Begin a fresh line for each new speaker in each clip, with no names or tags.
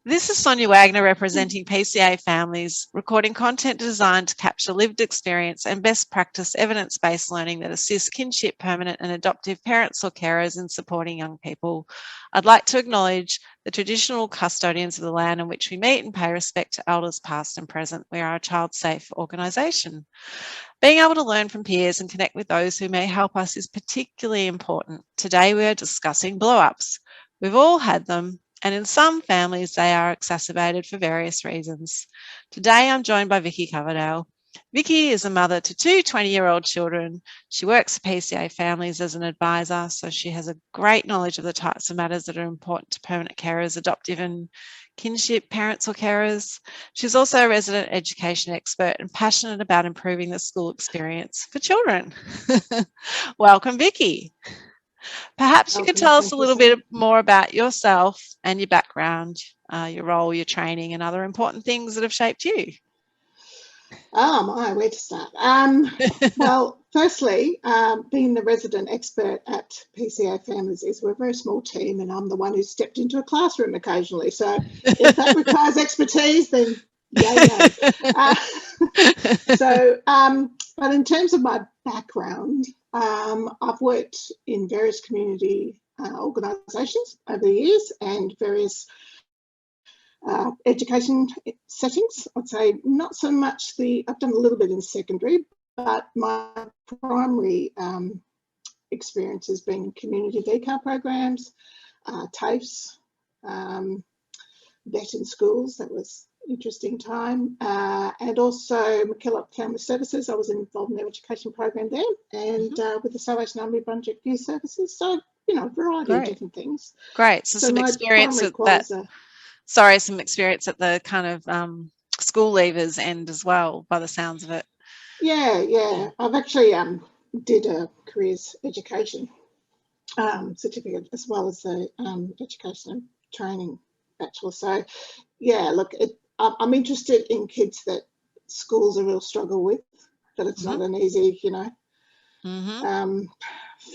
This is Sonia Wagner representing PCA families, recording content designed to capture lived experience and best practice evidence-based learning that assists kinship, permanent and adoptive parents or carers in supporting young people. I'd like to acknowledge the traditional custodians of the land on which we meet and pay respect to elders past and present. We are a child-safe organisation. Being able to learn from peers and connect with those who may help us is particularly important. Today we are discussing blow-ups. We've all had them, and in some families they are exacerbated for various reasons. Today I'm joined by Vicky Coverdale. Vicky is a mother to two 20-year-old children. She works for PCA families as an advisor, so she has a great knowledge of the types of matters that are important to permanent carers, adoptive and kinship parents or carers. She's also a resident education expert and passionate about improving the school experience for children. Welcome, Vicky. Perhaps you could tell us a little bit more about yourself and your background, your role, your training, and other important things that have shaped you.
Oh my, where to start? Well, firstly, being the resident expert at PCA Families is we're a very small team, and I'm the one who stepped into a classroom occasionally. So if that requires expertise, then yay. But in terms of my background, I've worked in various community organisations over the years and various education settings. I'd say not so much I've done a little bit in secondary, but my primary experience has been community VCAR programs, TAFEs, vet in schools. That was an interesting time. And also McKillop Family Services. I was involved in their education program there, and with the Salvation Army Brunswick Youth Services. So, a variety of different things.
Great. So some experience at that. Some experience at the kind of school leavers end as well, by the sounds of it.
Yeah. I've actually did a careers education certificate as well as the education and training bachelor. So, yeah, look, I'm interested in kids that schools a real struggle with, that it's not an easy,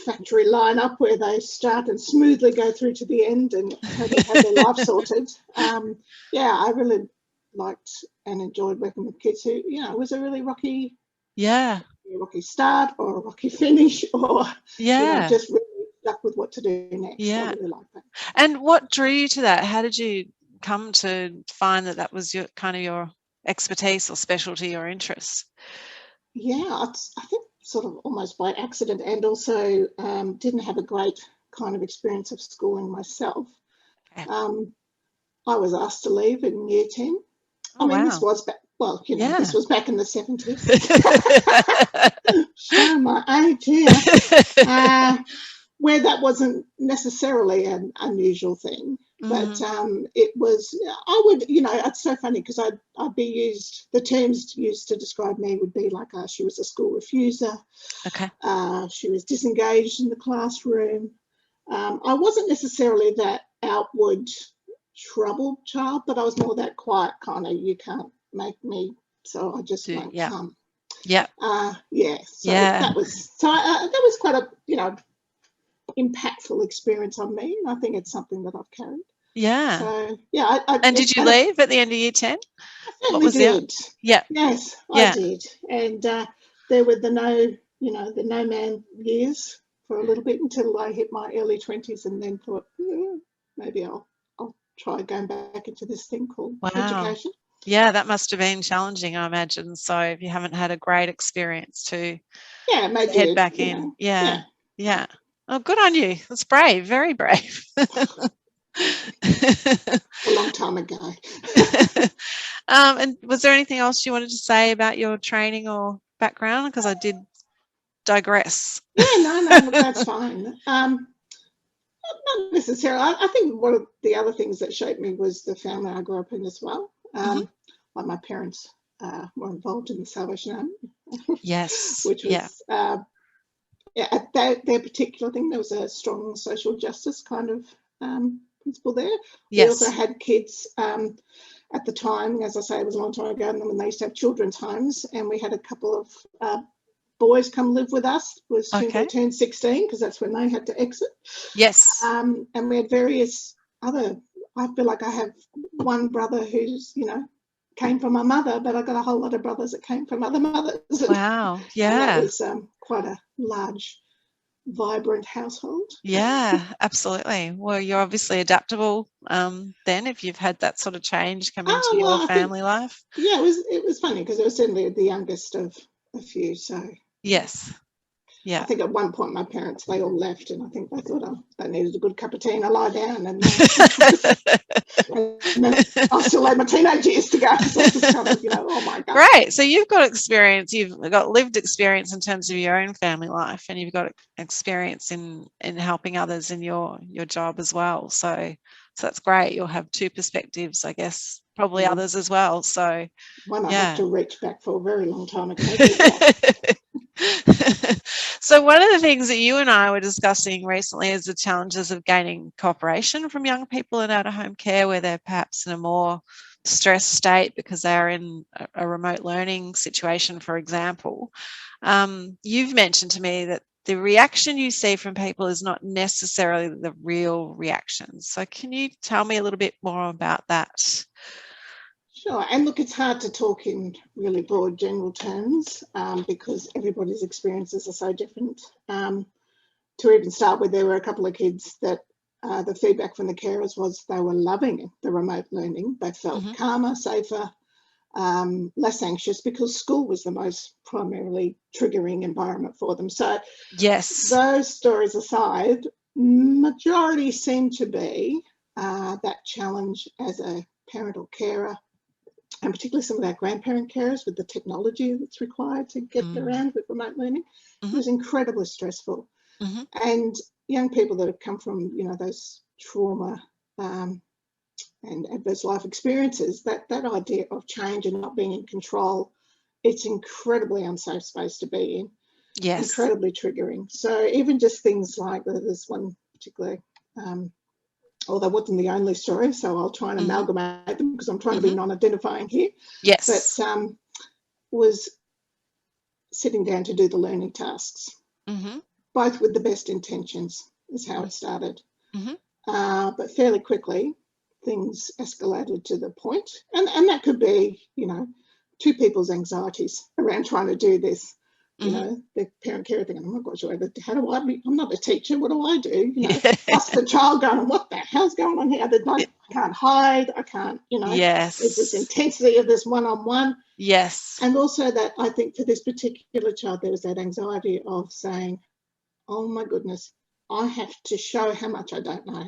factory lineup where they start and smoothly go through to the end and totally have their life sorted. I really liked and enjoyed working with kids who, it was a really rocky start or a rocky finish, or just really stuck with what to do next. I really like that.
And what drew you to that? How did you come to find that was your kind of your expertise or specialty or interest?
I think sort of almost by accident, and also didn't have a great kind of experience of schooling myself. Okay. I was asked to leave in year 10. This was back, this was back in the 70s. Show my age here. Where that wasn't necessarily an unusual thing. But it was, it's so funny because I'd be used, the terms used to describe me would be like, she was a school refuser.
Okay.
She was disengaged in the classroom. I wasn't necessarily that outward troubled child, but I was more that quiet kind of, you can't make me, so I just won't come.
Yeah.
That was quite a, impactful experience on me, and I think it's something that I've carried.
Yeah.
So
and did you leave at the end of year 10?
I certainly did. Yes, I did. And there were the no man years for a little bit until I hit my early 20s, and then thought maybe I'll try going back into this thing called education.
Yeah, that must have been challenging, I imagine. So if you haven't had a great experience to head back in. Yeah. Oh, good on you. That's brave, very brave.
A long time ago.
And was there anything else you wanted to say about your training or background? Because I did digress.
No, that's fine. Not necessarily. I think one of the other things that shaped me was the family I grew up in as well. Like my parents were involved in the Salvation Army.
Yes.
Which was at their particular thing, there was a strong social justice kind of principle there.
Yes.
We also had kids at the time, as I say, it was a long time ago, and when they used to have children's homes, and we had a couple of boys come live with us was soon
Okay.
they turned 16, because that's when they had to exit.
Yes.
And we had various other, I feel like I have one brother who's, came from my mother, but I got a whole lot of brothers that came from other mothers.
Wow.
And
Yeah.
that was quite a large, vibrant household.
Yeah, absolutely. Well, you're obviously adaptable then if you've had that sort of change come into your
I think,
family life.
yeah, it was funny because I was certainly the youngest of a few. So
Yes.
I
Yeah.
think at one point my parents, they all left, and I think they thought, oh, they needed a good cup of tea and a lie down, and then I still had my teenage years to go. So it was kind of, oh my God.
Great. So you've got experience, you've got lived experience in terms of your own family life, and you've got experience in helping others in your job as well. So that's great. You'll have two perspectives, I guess, probably others as well. So
one I
yeah.
have to reach back for a very long time ago.
So one of the things that you and I were discussing recently is the challenges of gaining cooperation from young people in out-of-home care, where they're perhaps in a more stressed state because they are in a remote learning situation, for example. You've mentioned to me that the reaction you see from people is not necessarily the real reaction. So can you tell me a little bit more about that?
Sure. And look, it's hard to talk in really broad general terms because everybody's experiences are so different. To even start with, there were a couple of kids that the feedback from the carers was they were loving the remote learning. They felt calmer, safer, less anxious, because school was the most primarily triggering environment for them. So
yes,
those stories aside, majority seem to be that challenge as a parent or carer, and particularly some of our grandparent carers with the technology that's required to get around with remote learning. It was incredibly stressful. And young people that have come from, those trauma and adverse life experiences, that idea of change and not being in control, it's incredibly unsafe space to be in.
yes,
Incredibly triggering. So even just things like this one particular, although it wasn't the only story, so I'll try and amalgamate them because I'm trying to be non-identifying here.
yes,
But was sitting down to do the learning tasks, both with the best intentions, is how it started. But fairly quickly, things escalated to the point, and that could be, two people's anxieties around trying to do this. The parent carer thinking, I'm not quite sure, how do I, I'm not a teacher, what do I do? Plus the child going, what the hell's going on here? I can't hide, I can't,
yes,
there's this intensity of this one-on-one.
yes,
And also that I think for this particular child, there was that anxiety of saying, oh my goodness, I have to show how much I don't know.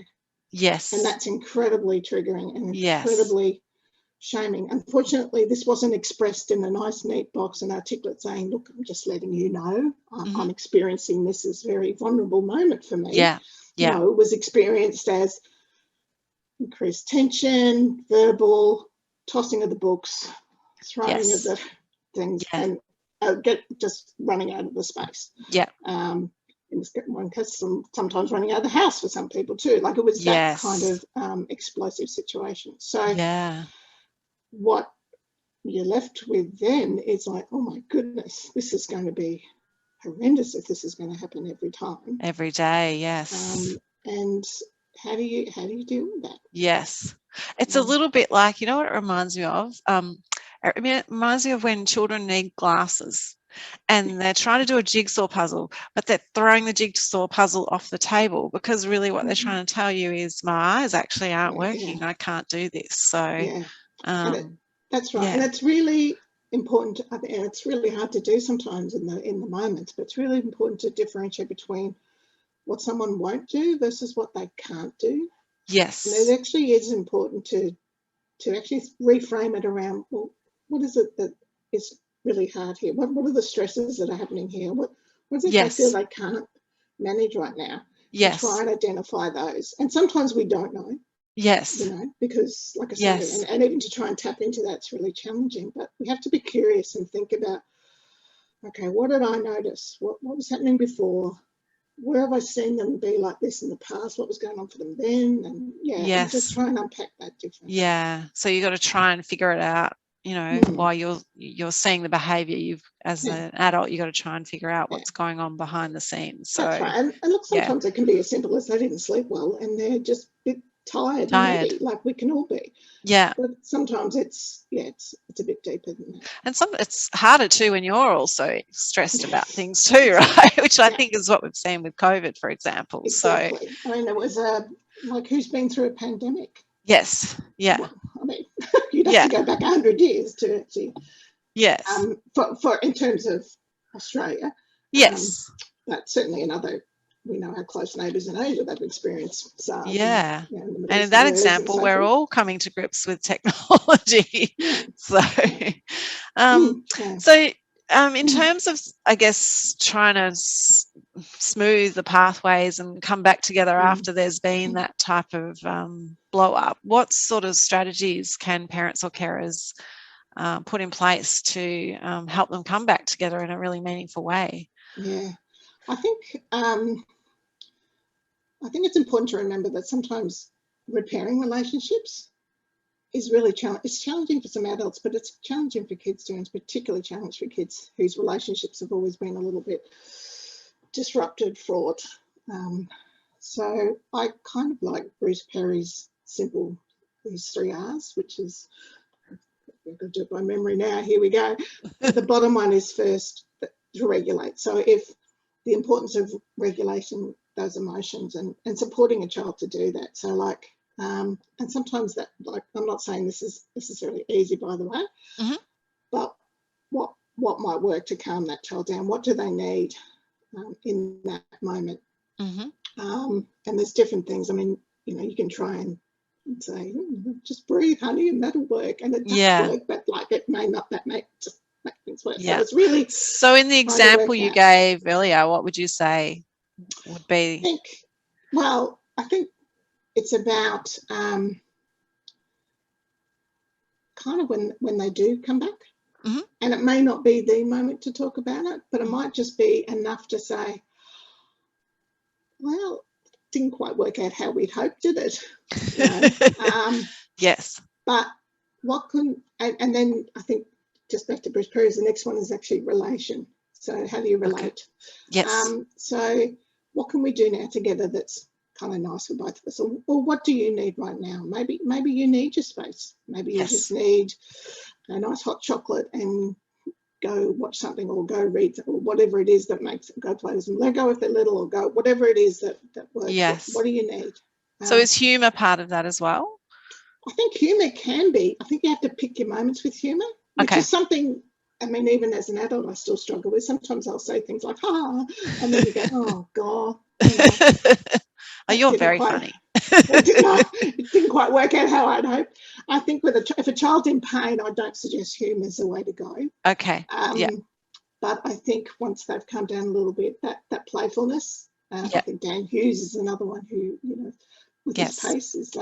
yes.
And that's incredibly triggering and incredibly shaming. Unfortunately, this wasn't expressed in a nice, neat box and articulate saying, look, I'm just letting you know, I'm experiencing this as a very vulnerable moment for me.
Yeah, yeah.
No, it was experienced as increased tension, verbal, tossing of the books, throwing of the things, and just running out of the space.
Yeah.
In one case, sometimes running out of the house for some people too. Like it was that kind of explosive situation. So what you're left with then is like, oh my goodness, this is going to be horrendous if this is going to happen every time.
Every day, yes.
And how do you deal with that?
Yes. It's a little bit like, you know what it reminds me of? It reminds me of when children need glasses and they're trying to do a jigsaw puzzle, but they're throwing the jigsaw puzzle off the table because really what they're trying to tell you is my eyes actually aren't working. I can't do this. So
that's right. And it's really important. I think it's really hard to do sometimes in the moment, but it's really important to differentiate between what someone won't do versus what they can't do.
Yes.
And it actually is important to actually reframe it around, well, what is it that is really hard here? What are the stresses that are happening here? What is it they feel they can't manage right now?
Yes.
And try and identify those. And sometimes we don't know.
Yes.
Because like I say, and even to try and tap into that's really challenging. But we have to be curious and think about, okay, what did I notice? What was happening before? Where have I seen them be like this in the past? What was going on for them then? And and just try and unpack that difference.
Yeah. So you got to try and figure it out, you know, while you're seeing the behaviour, you've as an adult, you've got to try and figure out what's going on behind the scenes. So
that's right. And look, sometimes it can be as simple as they didn't sleep well and they're just a bit tired. And heavy, like we can all be.
Yeah.
But sometimes it's a bit deeper than that.
And it's harder too when you're also stressed about things too, right? Which I think is what we've seen with COVID, for example.
Exactly.
So
I mean, it was like who's been through a pandemic?
Yes. Yeah.
Well, I mean, you'd have to go back 100 years to actually.
Yes.
For in terms of Australia.
Yes.
But certainly we know our close neighbours in Asia, they've experienced SARS.
Yeah.
And
in that example, we're all coming to grips with technology. So, in terms of, I guess, trying to smooth the pathways and come back together after there's been that type of blow up, what sort of strategies can parents or carers put in place to help them come back together in a really meaningful way?
Yeah, I think it's important to remember that sometimes repairing relationships is really challenging. It's challenging for some adults, but it's challenging for kids too, and it's particularly challenging for kids whose relationships have always been a little bit disrupted, fraught. So I kind of like Bruce Perry's these 3 R's, which is, I've got to do it by memory now, here we go. The bottom one is first to regulate. So if the importance of regulating those emotions and supporting a child to do that. So like, and sometimes that, like, I'm not saying this is necessarily easy, by the way, but what might work to calm that child down? What do they need in that moment? And there's different things. I mean, you can try and say, just breathe, honey, and that'll work. And it does work, but like it may not, just make things work. So it's really.
So in the example you gave earlier, what would you say would be?
I think it's about kind of when they do come back. And it may not be the moment to talk about it, but it might just be enough to say, well, it didn't quite work out how we'd hoped, did it?
Yes.
But what can, and then I think just back to Bruce Perry's, the next one is actually relation. So how do you relate?
Yes.
So what can we do now together that's kind of nice for both of us? Or what do you need right now? Maybe you need your space. Maybe you just need a nice hot chocolate and go watch something or go read or whatever it is that makes it, go play with them Lego if they're little, or go whatever it is that works.
Yes.
What do you need?
So is humour part of that as well?
I think humour can be. I think you have to pick your moments with humour, which is something, I mean, even as an adult, I still struggle with. Sometimes I'll say things like, and then you go, oh, God.
You're very funny.
It didn't quite work out how I'd hoped. I think if a child's in pain, I don't suggest humour is the way to go.
Okay.
But I think once they've come down a little bit, that playfulness. I think Dan Hughes is another one who, with his pace is,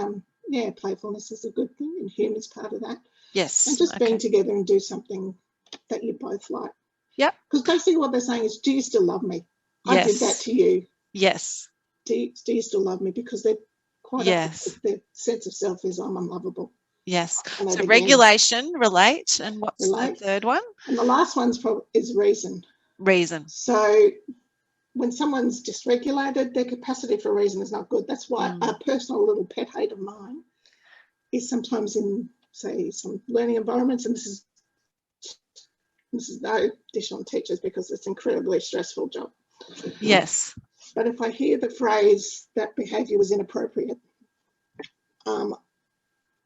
playfulness is a good thing, and humour is part of that.
Yes.
And just being together and do something that you both like.
Yep.
Because basically what they're saying is, do you still love me? I did that to you.
Yes.
Do you still love me? Because they're quite often, their sense of self is, I'm unlovable.
Yes. So regulation, relate, and what's the third one?
And the last one's is reason.
Reason.
So when someone's dysregulated, their capacity for reason is not good. That's why a personal little pet hate of mine is sometimes in, say, some learning environments, and this is no dish on teachers because it's an incredibly stressful job.
Yes.
But if I hear the phrase that behaviour was inappropriate,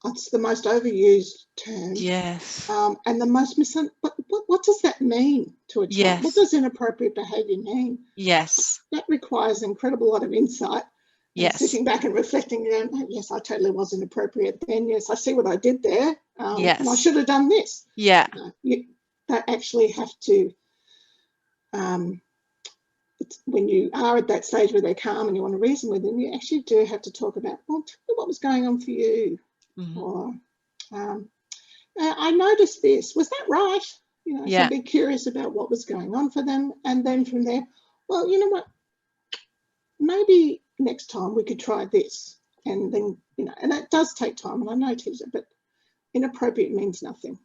it's the most overused term.
Yes.
And the most but what does that mean to a child?
Yes.
What does inappropriate behaviour mean?
Yes.
That requires an incredible lot of insight.
Yes.
Sitting back and reflecting, and yes, I totally was inappropriate then. Yes, I see what I did there.
Yes.
And I should have done this.
Yeah.
They actually have to, when you are at that stage where they're calm and you want to reason with them, you actually do have to talk about, well, tell me what was going on for you. Or I noticed this. Was that right? So be curious about what was going on for them. And then from there, well, you know what? Maybe next time we could try this. And then, and that does take time. And I know, teacher, but inappropriate means nothing.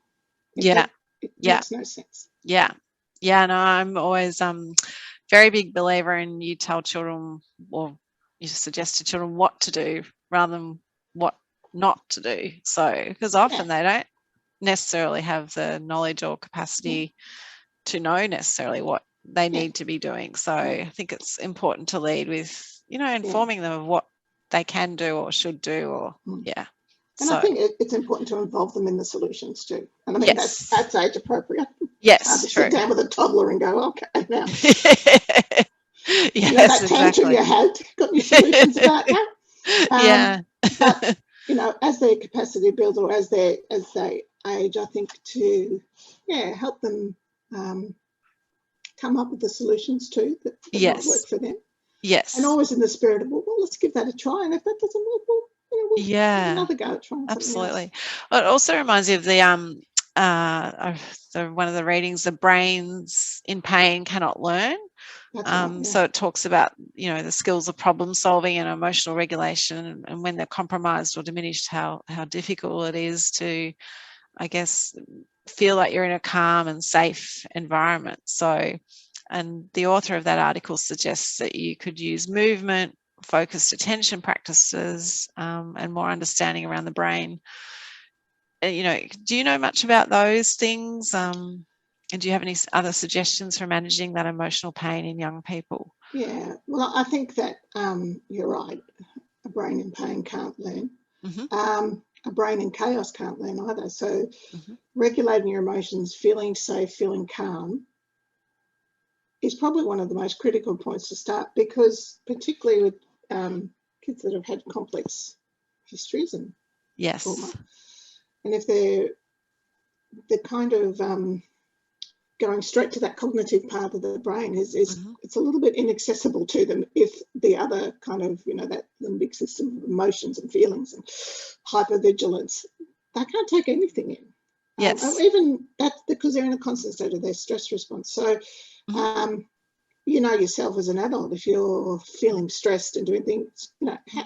Yeah.
It
Yeah.
makes no sense.
Yeah. Yeah. No, I'm always very big believer in you tell children, or you suggest to children what to do rather than what not to do. So, because often they don't necessarily have the knowledge or capacity to know necessarily what they need to be doing. So I think it's important to lead with, informing them of what they can do or should do, or
And I think it's important to involve them in the solutions too. And I mean,
yes,
that's age appropriate.
yes,
to
true.
sit down with a toddler and go, okay, now,
yes,
that tantrum
exactly.
you had, got any solutions about that?
Yeah.
But as their capacity builds, or as they age, I think to help them come up with the solutions too that might work for them.
Yes.
And always in the spirit of, well, let's give that a try. And if that doesn't work, we'll have another go at trying
absolutely.
something else.
It also reminds me of the one of the readings, the brains in pain cannot learn. So it talks about, the skills of problem solving and emotional regulation, and when they're compromised or diminished, how difficult it is to, I guess, feel like you're in a calm and safe environment. So, and the author of that article suggests that you could use movement, focused attention practices, and more understanding around the brain. Do you know much about those things? And do you have any other suggestions for managing that emotional pain in young people?
Yeah, well, I think that you're right. A brain in pain can't learn. A brain in chaos can't learn either. So regulating your emotions, feeling safe, feeling calm is probably one of the most critical points to start, because particularly with kids that have had complex histories and trauma, and if they're kind of going straight to that cognitive part of the brain is it's a little bit inaccessible to them if the other kind of, that limbic system of emotions and feelings and hypervigilance, they can't take anything in. Even that's because they're in a constant state of their stress response. So, yourself as an adult, if you're feeling stressed and doing things,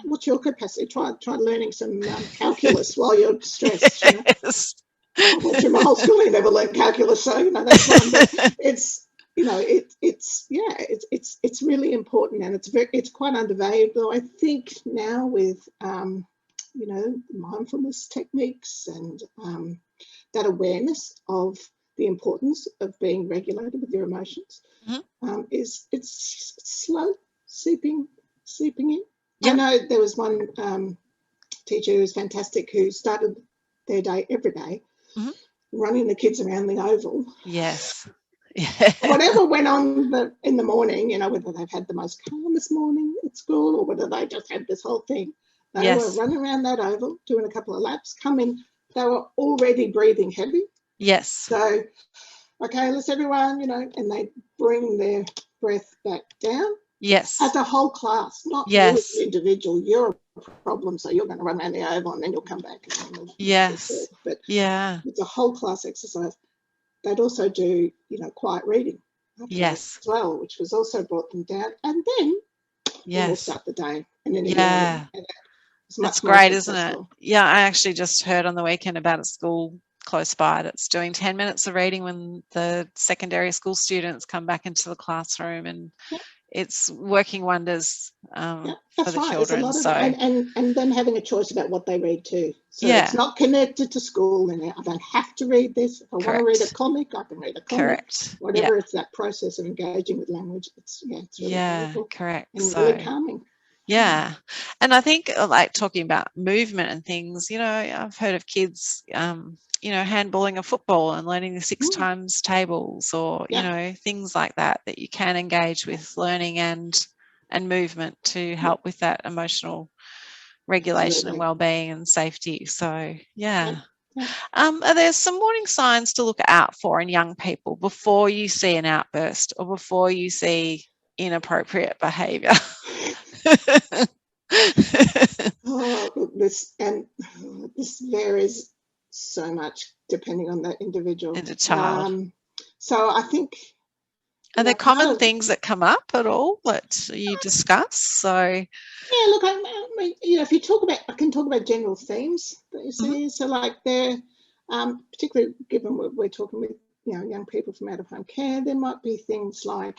what's your capacity? Try learning some calculus while you're stressed.
Yes.
I went through my whole schooling, never learned calculus, so that's fine. But it's it's really important, and it's quite undervalued. Though I think now with mindfulness techniques and that awareness of the importance of being regulated with your emotions it's slow seeping in. I know there was one teacher who was fantastic, who started their day every day running the kids around the oval.
Yes.
Whatever went on in the morning, whether they've had the most calmest morning at school or whether they just had this whole thing, they were running around that oval, doing a couple of laps, come in, they were already breathing heavy.
Yes.
So, okay, let's everyone, and they bring their breath back down.
Yes.
As a whole class, not you as an individual. You're a problem, so you're going to run around the oval and then you'll come back. And but it's a whole class exercise. They'd also do, quiet reading as well, which was also brought them down. And then we'll start the day. And then
that's great, isn't it? Yeah, I actually just heard on the weekend about a school close by that's doing 10 minutes of reading when the secondary school students come back into the classroom, and it's working wonders for the children.
And then having a choice about what they read too. So it's not connected to school, and I don't have to read this. If I want to read a comic, I can read a comic. Whatever, it's that process of engaging with language. It's really powerful.
Correct.
And really calming.
Yeah. And I think, like, talking about movement and things, I've heard of kids handballing a football and learning the 6 times tables, or things like that you can engage with learning and movement to help with that emotional regulation and well-being and safety. So are there some warning signs to look out for in young people before you see an outburst or before you see inappropriate behavior?
This varies so much depending on the individual
and the child.
So I think,
are there common things that come up at all that you discuss? So
look, I mean, if you talk about, I can talk about general themes that you see. So like particularly given we're talking with, you know, young people from out of home care. There might be things like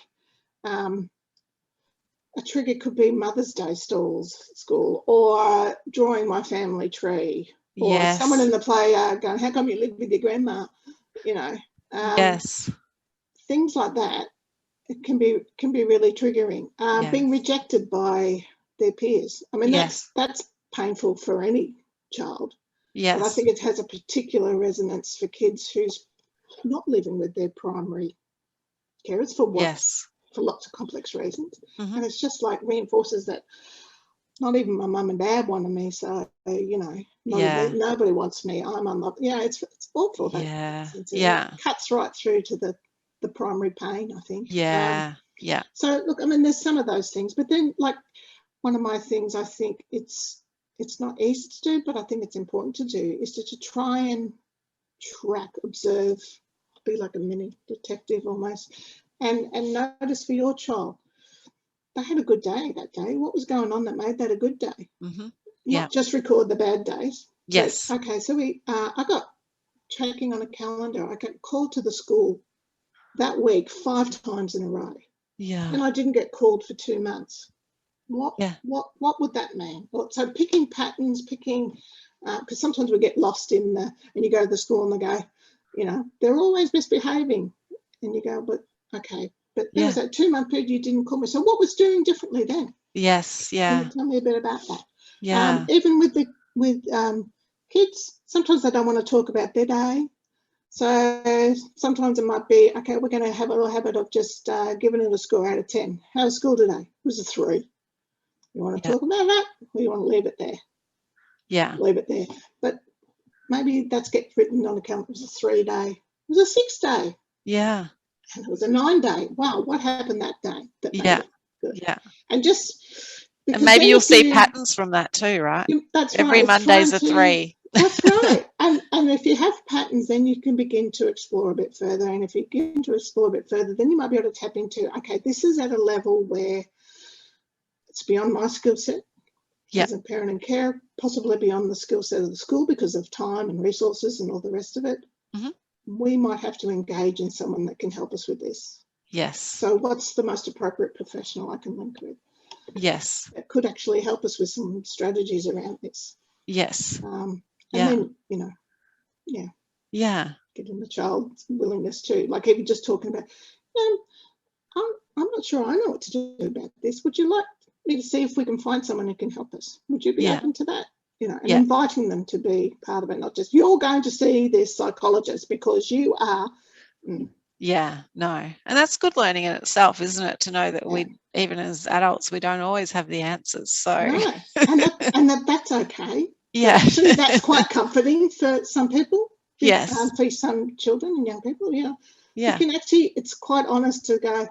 a trigger could be Mother's Day school, or drawing my family tree, or
Yes.
someone in the play going, how come you live with your grandma? You know,
Yes.
things like that. It can be really triggering.
Yes.
Being rejected by their peers. I mean,
Yes.
that's painful for any child.
Yes.
But I think it has a particular resonance for kids who's not living with their primary carers for what?
Yes.
For lots of complex reasons.
Mm-hmm.
And it's just like reinforces that not even my mum and dad wanted me, so, you know, nobody wants me. I'm unloved. Yeah, it's awful.
Yeah.
It cuts right through to the primary pain, I think.
Yeah.
So, look, I mean, there's some of those things. But then, like, one of my things I think it's not easy to do, but I think it's important to do, is to try and track, observe, be like a mini detective almost, and notice for your child, they had a good day that day. What was going on that made that a good day?
Mm-hmm.
Not just record the bad days.
Yes.
But, okay, so I got tracking on a calendar. I got called to the school that week 5 times in a row.
Yeah.
And I didn't get called for 2 months. What would that mean? So picking patterns, because sometimes we get lost in and you go to the school and they go, you know, they're always misbehaving. And you go, but okay, but there was that 2-month period you didn't call me. So what was doing differently then?
Yes. Yeah.
Can you tell me a bit about that?
Yeah.
Even with kids, sometimes they don't want to talk about their day. So sometimes it might be, okay, we're going to have a little habit of just giving it a score out of 10. How was school today? It was a 3. You want to talk about that, or you want to leave it there?
Yeah.
Leave it there. But maybe that's get written on a calendar. It was a 3-day. It was a 6-day.
Yeah.
And it was a 9-day. Wow, what happened that day that made it good?
Yeah.
And just because
and maybe you'll see patterns from that too, right?
That's
Every
right.
Monday's a 3.
That's right. And if you have patterns, then you can begin to explore a bit further. And if you begin to explore a bit further, then you might be able to tap into, okay, this is at a level where it's beyond my skill set as a parent and carer, possibly beyond the skill set of the school because of time and resources and all the rest of it.
Mm-hmm.
We might have to engage in someone that can help us with this.
Yes.
So what's the most appropriate professional I can link with?
Yes.
That could actually help us with some strategies around this.
Yes.
And then, you know, getting the child's willingness to, like if you're just talking about, I'm not sure I know what to do about this. Would you like me to see if we can find someone who can help us? Would you be open to that? You know, and inviting them to be part of it, not just you're going to see this psychologist because you are.
Yeah, no. And that's good learning in itself, isn't it? To know that we, even as adults, we don't always have the answers. So
no, and that's okay.
Yeah.
Actually, that's quite comforting for some people.
Yes.
For some children and young people, you can actually, it's quite honest to go,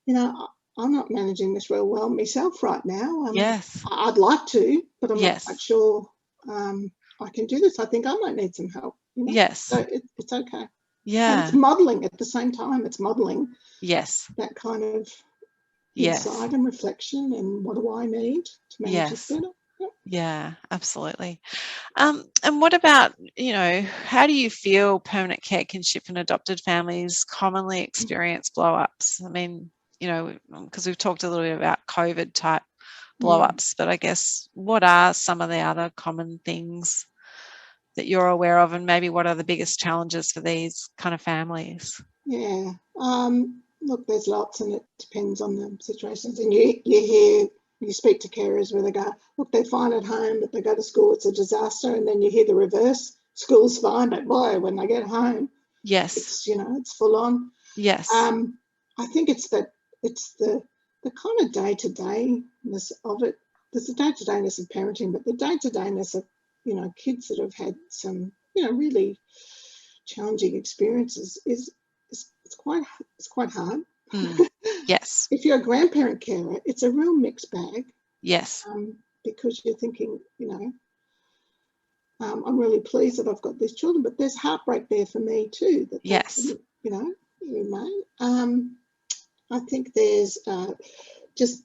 you know, I'm not managing this real well myself right now.
Yes.
I'd like to, but I'm not quite sure I can do this. I think I might need some help. You know?
Yes.
So it's okay.
Yeah.
And it's modelling at the same time. It's modelling.
Yes.
That kind of insight and reflection and what do I need to manage this better.
Yeah, absolutely. And what about, you know, how do you feel permanent care, kinship and adopted families commonly experience blow-ups? I mean, you know, because we've talked a little bit about COVID type blow-ups, but I guess what are some of the other common things that you're aware of, and maybe what are the biggest challenges for these kind of families?
Yeah. Look, there's lots, and it depends on the situations. And you speak to carers where they go, look, they're fine at home, but they go to school, it's a disaster. And then you hear the reverse, school's fine, but boy, when they get home, it's, you know, it's full on.
Yes.
I think it's the kind of day-to-dayness of it. There's the day-to-dayness of parenting, but the day-to-dayness of, you know, kids that have had some, you know, really challenging experiences is it's quite hard.
Yes.
If you're a grandparent carer, it's a real mixed bag.
Yes.
Because you're thinking, you know, I'm really pleased that I've got these children, but there's heartbreak there for me too. That you know, remain. I think there's just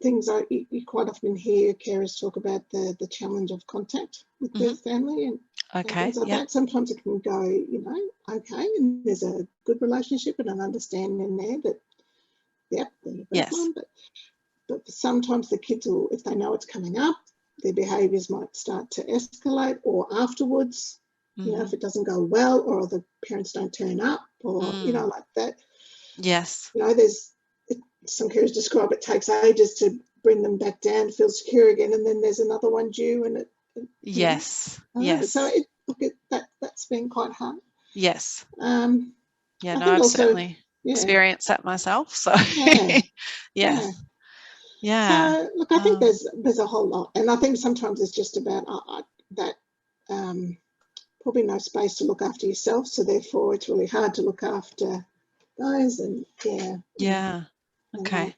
things you quite often hear carers talk about the challenge of contact with the family and things like that. Sometimes it can go, okay, and there's a good relationship and an understanding there that, they're the best one, but sometimes the kids will, if they know it's coming up, their behaviours might start to escalate, or afterwards, if it doesn't go well, or the parents don't turn up, or like that.
Yes.
Some carers describe it takes ages to bring them back down to feel secure again, and then there's another one due, and
yes.
So that's been quite hard.
Yes.
I
I've also, certainly experienced that myself. So
So look, I think there's a whole lot, and I think sometimes it's just about that probably no space to look after yourself, so therefore it's really hard to look after those, and
okay.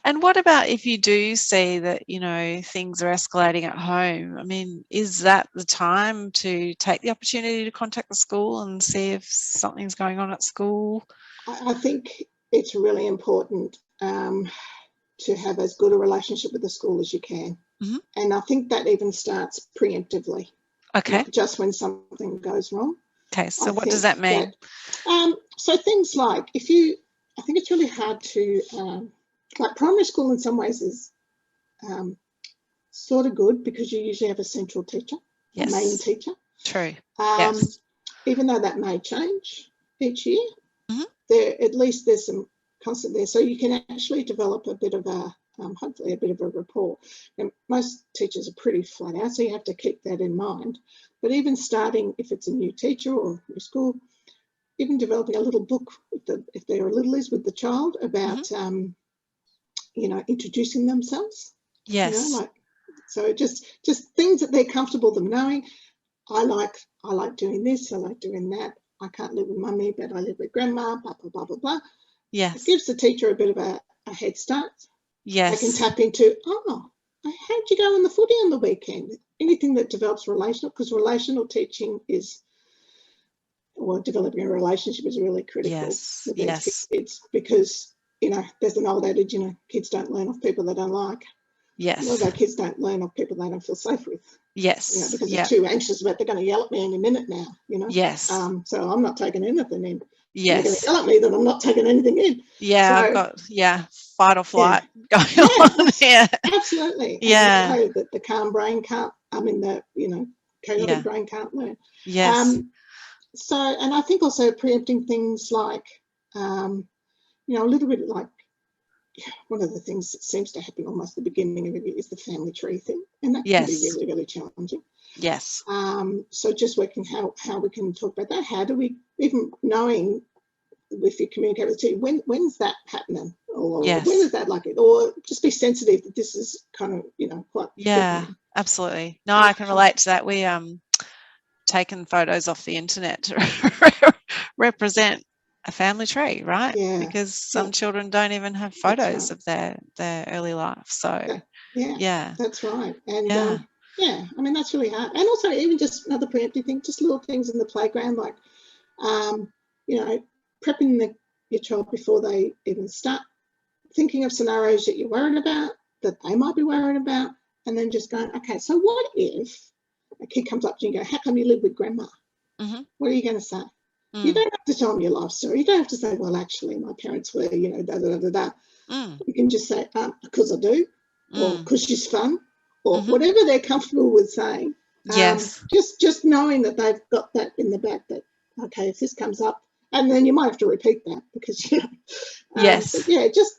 And what about if you do see that, things are escalating at home? I mean, is that the time to take the opportunity to contact the school and see if something's going on at school?
I think it's really important to have as good a relationship with the school as you can. And I think that even starts preemptively.
Okay.
Not just when something goes wrong.
Okay, so what does that mean?
So things like I think it's really hard to, like primary school in some ways is sort of good because you usually have a central teacher, a main teacher.
True.
Even though that may change each year, at least there's some constant there. So you can actually develop a bit of a, hopefully a bit of a rapport. And most teachers are pretty flat out, so you have to keep that in mind. But even starting, if it's a new teacher or new school, even developing a little book, if there are little is with the child about, introducing themselves.
Yes.
So just things that they're comfortable them knowing. I like doing this. I like doing that. I can't live with mummy, but I live with grandma. Blah blah blah blah blah.
Yes.
It gives the teacher a bit of a head start.
Yes.
They can tap into, how'd you go on the footy on the weekend? Anything that develops relational, because relational teaching developing a relationship is really critical with these kids, because, there's an old adage, kids don't learn off people they don't like.
Yes.
A lot of our kids don't learn off people they don't feel safe with.
Yes.
Because they're too anxious about they're going to yell at me any minute now,
Yes.
So I'm not taking anything in.
Yes.
They're going to yell at me that I'm not taking anything in.
Yeah,
so,
I've got, fight or flight going on. Yeah.
Absolutely.
Yeah.
And that the calm brain can't, chaotic brain can't learn.
Yes.
So, and I think also preempting things like, a little bit like, one of the things that seems to happen almost at the beginning of it is the family tree thing, and that can be really, really challenging.
Yes.
So just working how we can talk about that. How do we, even knowing if you communicate with the team, when's that happening, or when is that like it, or just be sensitive that this is kind of quite
absolutely. No, I can relate to that. We taken photos off the internet to represent a family tree, right? Because some children don't even have photos of their early life. So
that's right. And I mean, that's really hard. And also even just another preemptive thing, just little things in the playground, like prepping your child before they even start thinking of scenarios that you're worried about, that they might be worried about, and then just going, okay, so what if a kid comes up to you and go, how come you live with grandma? What are you going to say? You don't have to tell them your life story. You don't have to say, well, actually, my parents were, da-da-da-da-da. You can just say, because I do, or because she's fun, or whatever they're comfortable with saying. Just knowing that they've got that in the back, that, okay, if this comes up, and then you might have to repeat that because,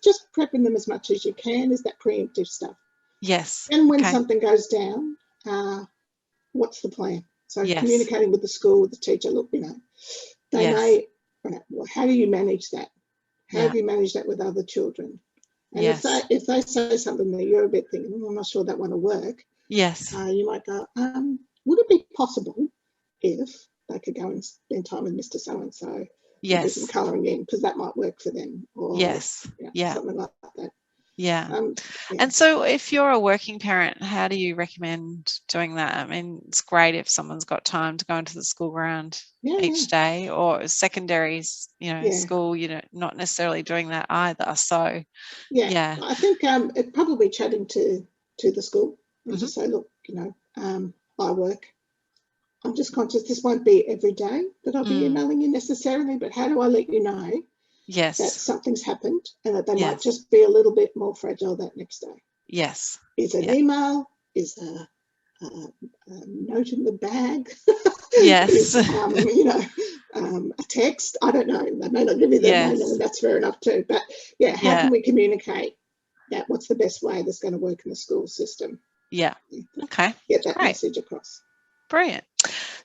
just prepping them as much as you can is that preemptive stuff.
Yes.
And when something goes down, what's the plan? So communicating with the school, with the teacher, look, they may, well, how do you manage that? How have you managed that with other children? And if they say something that you're a bit thinking, I'm not sure that one will work. You might go, would it be possible if they could go and spend time with Mr. So-and-so, do some colouring in, because that might work for them, or something like that.
Yeah.
Yeah.
And so if you're a working parent, how do you recommend doing that? I mean, it's great if someone's got time to go into the school ground each day, or secondaries, school, not necessarily doing that either. So,
yeah. I think it probably chatting to the school and just say, look, I work. I'm just conscious this won't be every day that I'll be emailing you necessarily, but how do I let you know that something's happened and that they might just be a little bit more fragile that next day?
Yes.
Is an email? Is a note in the bag?
Yes.
Is, a text? I don't know. They may not give you their mail, and that's fair enough too. But how can we communicate that? What's the best way that's going to work in the school system?
Yeah. Okay.
Get that message across.
Brilliant.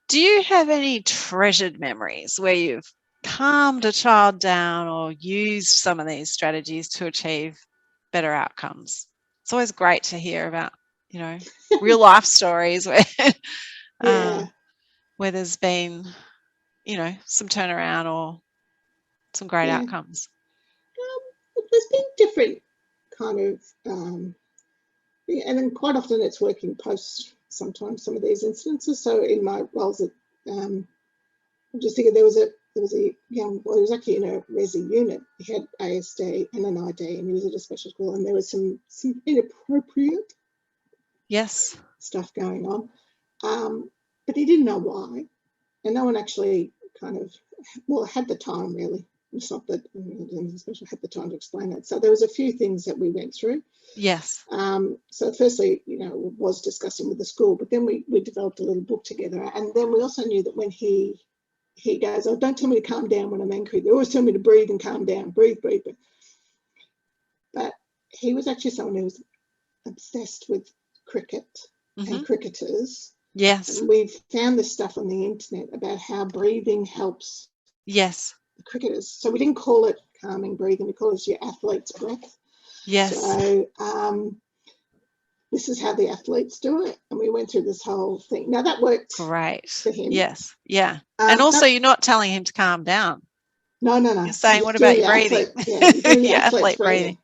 Do you have any treasured memories where you've calmed a child down or used some of these strategies to achieve better outcomes? It's always great to hear about, real life stories where there's been, some turnaround or some great outcomes.
There's been different kind of, and then quite often it's working post sometimes some of these instances. So in my roles at, I'm just thinking there was a young boy who was actually in a resi unit. He had ASD and an ID, and he was at a special school, and there was some inappropriate stuff going on, but he didn't know why, and no one actually had the time really. It's not that special had the time to explain that. So there was a few things that we went through.
Yes.
So firstly, was discussing with the school, but then we developed a little book together, and then we also knew that when he goes, oh, don't tell me to calm down when I'm angry. They always tell me to breathe and calm down, breathe. But he was actually someone who was obsessed with cricket and cricketers.
Yes.
And we've found this stuff on the internet about how breathing helps the cricketers. So we didn't call it calming breathing, we call it your athlete's breath.
Yes.
So this is how the athletes do it. And we went through this whole thing. Now that worked
great
for him.
Yes. Yeah. And also you're not telling him to calm down.
No.
You're saying, what about your breathing?
Your athlete's breathing.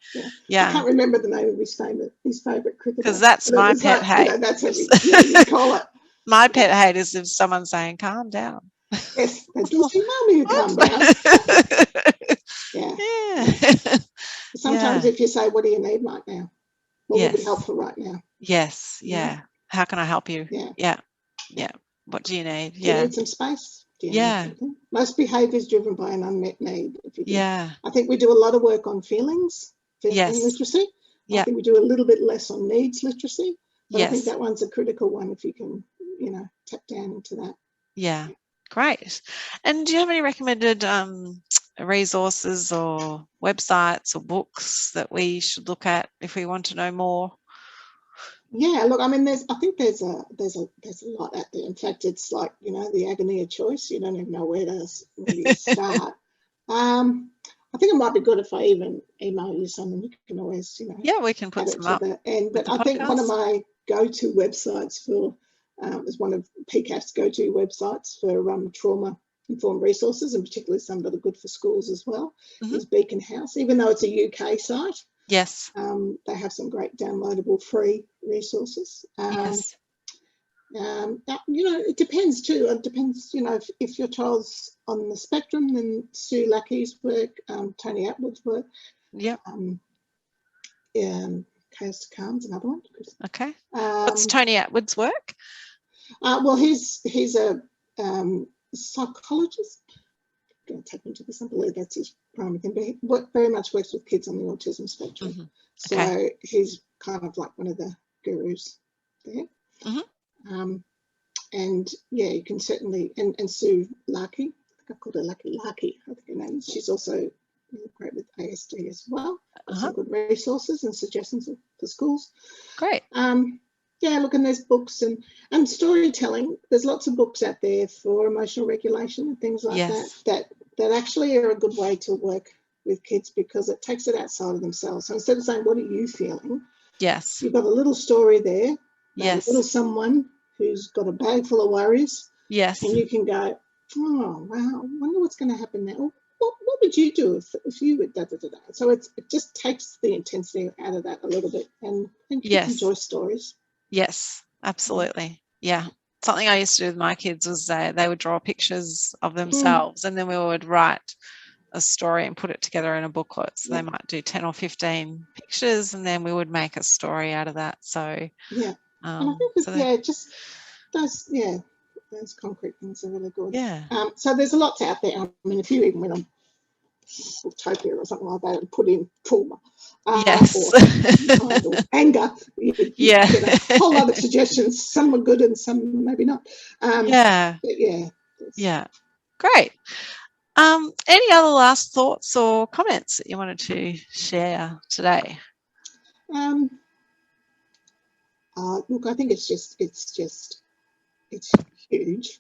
Yeah.
I can't remember the name of his favourite cricketer.
Because that's my pet hate.
That's what you call it.
My pet hate is if someone's saying, calm down.
Yes, they just email me to calm down. Sometimes if you say, what do you need right now? What would be helpful right now?
Yes, yeah. How can I help you? Yeah. What do you need?
Do you need some space? Do you need something? Most behaviour is driven by an unmet need. I think we do a lot of work on feeling literacy. I think we do a little bit less on needs literacy. But I think that one's a critical one if you can, tap down into that.
Yeah, great. And do you have any recommended resources or websites or books that we should look at if we want to know more?
Yeah, look, I mean, I think there's a lot out there. In fact, it's like, the agony of choice. You don't even know where to start. I think it might be good if I even email you something. You can always,
we can put some up.
But I think one of my go-to websites is one of PCAF's go-to websites for trauma-informed resources, and particularly some that are good for schools as well, is Beacon House. Even though it's a UK site, they have some great downloadable free resources. It depends too. It depends, if your child's on the spectrum, then Sue Lackey's work, Tony Atwood's work. Chaos to Calm's another one.
Okay. What's Tony Atwood's work?
Well, he's a psychologist. I'm going to tap into this. I believe that's his primary thing, but he very much works with kids on the autism spectrum. So he's kind of like one of the gurus there. And you can certainly, and Sue Larkey, I think I've called her Larkey, I think her name is. She's also really great with ASD as well. Some good resources and suggestions for schools.
Great.
Look, and there's books and storytelling. There's lots of books out there for emotional regulation and things like that actually are a good way to work with kids because it takes it outside of themselves. So instead of saying, what are you feeling?
Yes.
You've got a little story there.
Yes.
A little someone who's got a bag full of worries.
Yes.
And you can go, oh, wow, I wonder what's going to happen now. what would you do if you would da da da da? So it just takes the intensity out of that a little bit, and kids
Yes.
enjoy stories.
Yes, absolutely. Yeah. Something I used to do with my kids was they would draw pictures of themselves, and then we would write a story and put it together in a booklet. So they might do 10 or 15 pictures, and then we would make a story out of that. So
yeah, and I think with, just those concrete things are really good.
Yeah.
So there's a lot out there. I mean, if you even went on Utopia or something like that and put in trauma,
Yes.
or anger, you get a whole lot of suggestions. Some are good and some maybe not.
Yeah.
But yeah.
Yeah. Great. Any other last thoughts or comments that you wanted to share today?
Look, I think it's huge,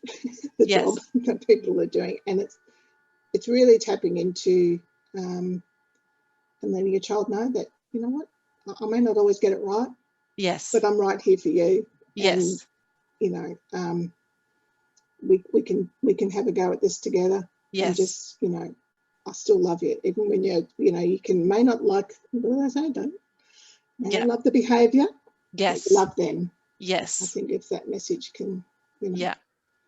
the job that people are doing, and it's really tapping into and letting your child know that, you know what, I may not always get it right, but I'm right here for you. And you know, we can have a go at this together. And just, you know, I still love you, even when you may not like, what I say, don't love the behaviour. Love them. I think if that message can,
and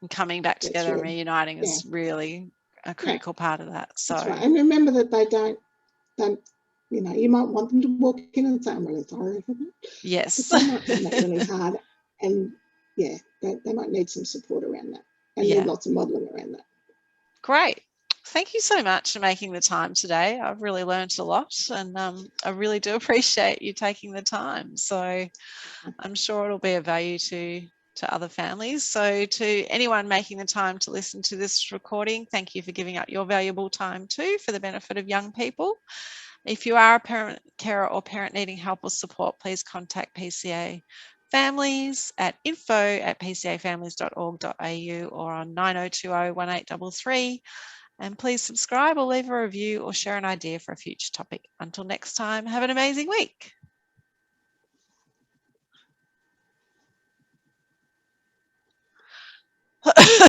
coming back together and reuniting is really a critical part of that. So
that's right. And remember that they don't, you know, you might want them to walk in and say, I'm really sorry for that.
Yes.
But they might find that really hard, and they might need some support around that, and need lots of modelling around that.
Great. Thank you so much for making the time today. I've really learned a lot, and I really do appreciate you taking the time. So I'm sure it'll be of value to other families. So to anyone making the time to listen to this recording, thank you for giving up your valuable time too for the benefit of young people. If you are a parent, carer or parent needing help or support, please contact PCA Families at info@pcafamilies.org.au or on 9020 1833. And please subscribe or leave a review or share an idea for a future topic. Until next time, have an amazing week.